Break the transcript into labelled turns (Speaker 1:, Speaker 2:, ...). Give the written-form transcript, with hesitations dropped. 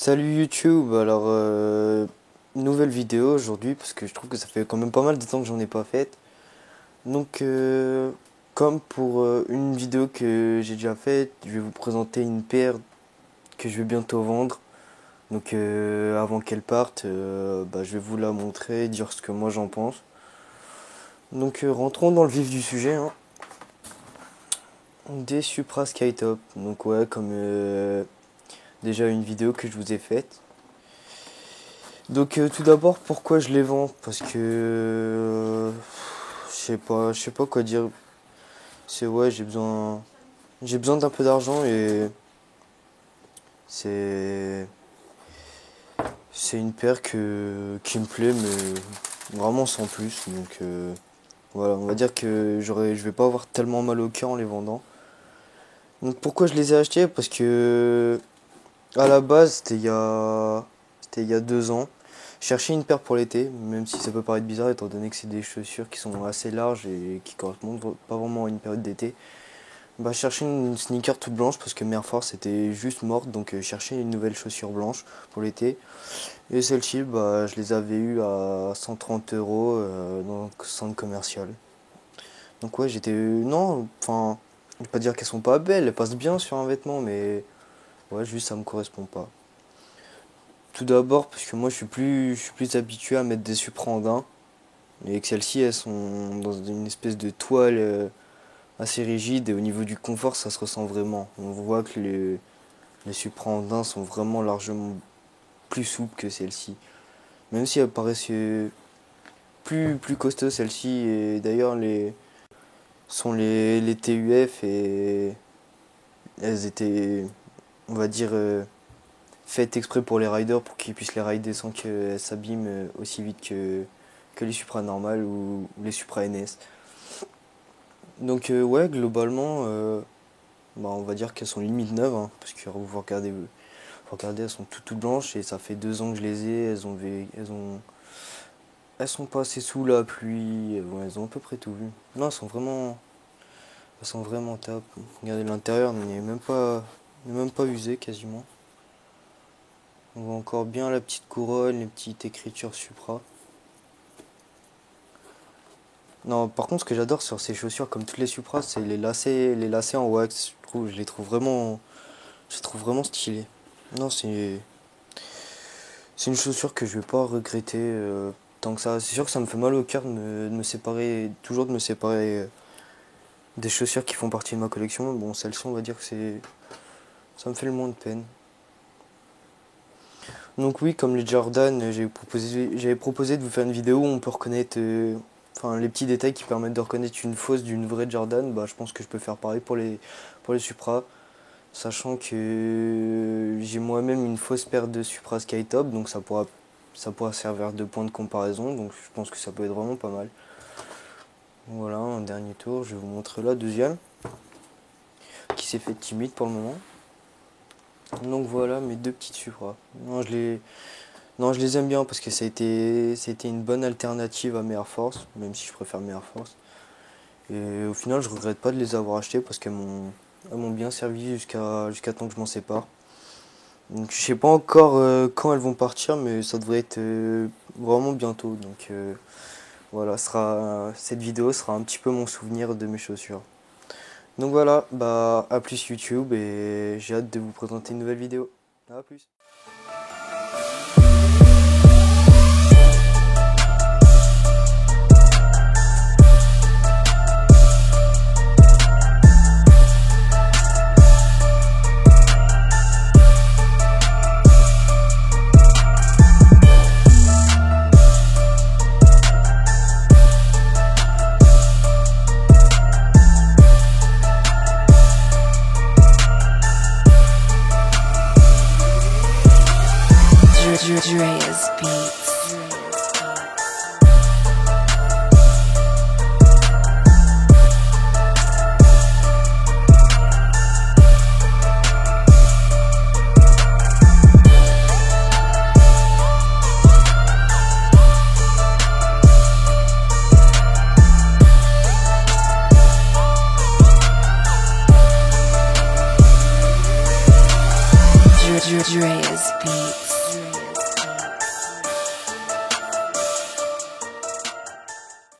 Speaker 1: Salut YouTube, alors nouvelle vidéo aujourd'hui parce que je trouve que ça fait quand même pas mal de temps que j'en ai pas faite. Donc comme pour une vidéo que j'ai déjà faite, je vais vous présenter une paire que je vais bientôt vendre. Donc avant qu'elle parte, je vais vous la montrer, dire ce que moi j'en pense. Donc rentrons dans le vif du sujet, hein. Des Supra Skytop. Donc ouais, comme déjà une vidéo que je vous ai faite. Donc tout d'abord pourquoi je les vends parce que je sais pas quoi dire. C'est ouais, j'ai besoin d'un peu d'argent et c'est c'est une paire qui me plaît mais vraiment sans plus. Donc voilà, on va dire que je vais pas avoir tellement mal au cœur en les vendant. Donc pourquoi je les ai achetés? Parce que à la base, c'était il y a 2 ans. Je cherchais une paire pour l'été, même si ça peut paraître bizarre étant donné que c'est des chaussures qui sont assez larges et qui correspondent pas vraiment à une période d'été. Je cherchais une sneaker toute blanche parce que mes Air Force était juste morte, donc je cherchais une nouvelle chaussure blanche pour l'été. Et celle-ci, je les avais eues à 130 euros dans le centre commercial. Donc ouais, j'étais... Non, enfin, je vais pas dire qu'elles sont pas belles, elles passent bien sur un vêtement, mais ouais, juste ça me correspond pas. Tout d'abord parce que moi je suis plus habitué à mettre des suprandins et que celles-ci elles sont dans une espèce de toile assez rigide et au niveau du confort ça se ressent vraiment. On voit que les suprandins sont vraiment largement plus souples que celles-ci. Même si elles paraissent plus costauds celles-ci et d'ailleurs les TUF et elles étaient on va dire faites exprès pour les riders pour qu'ils puissent les rider sans qu'elles s'abîment aussi vite que les Supra normales ou les Supra NS. Donc ouais, globalement, on va dire qu'elles sont limite neuves, hein, parce que vous regardez, elles sont toutes blanches et ça fait 2 ans que je les ai. Elles sont passées sous la pluie. Bon, elles ont à peu près tout vu. Non, elles sont vraiment top. Regardez l'intérieur, n'est même pas usé quasiment. On voit encore bien la petite couronne, les petites écritures Supra. Non, par contre, ce que j'adore sur ces chaussures, comme toutes les Supra, c'est les lacets en wax. Je les trouve je les trouve vraiment stylés. Non, c'est une chaussure que je vais pas regretter tant que ça. C'est sûr que ça me fait mal au cœur de me séparer, toujours de me séparer des chaussures qui font partie de ma collection. Bon, celle-ci, on va dire que ça me fait le moins de peine. Donc oui, comme les Jordan, j'avais proposé de vous faire une vidéo où on peut reconnaître, les petits détails qui permettent de reconnaître une fausse d'une vraie Jordan. Je pense que je peux faire pareil pour les Supra, sachant que j'ai moi-même une fausse paire de Supra Skytop, donc ça pourra servir de point de comparaison. Donc je pense que ça peut être vraiment pas mal. Voilà, un dernier tour, je vais vous montrer la deuxième, qui s'est fait timide pour le moment. Donc voilà mes deux petites Supra. Non, je les aime bien parce que ça a été une bonne alternative à mes Air Force, même si je préfère mes Air Force. Et au final, je regrette pas de les avoir achetées parce elles m'ont bien servi jusqu'à temps que je m'en sépare. Donc je sais pas encore quand elles vont partir, mais ça devrait être vraiment bientôt. Donc voilà, cette vidéo sera un petit peu mon souvenir de mes chaussures. Donc voilà, à plus YouTube et j'ai hâte de vous présenter une nouvelle vidéo. À plus.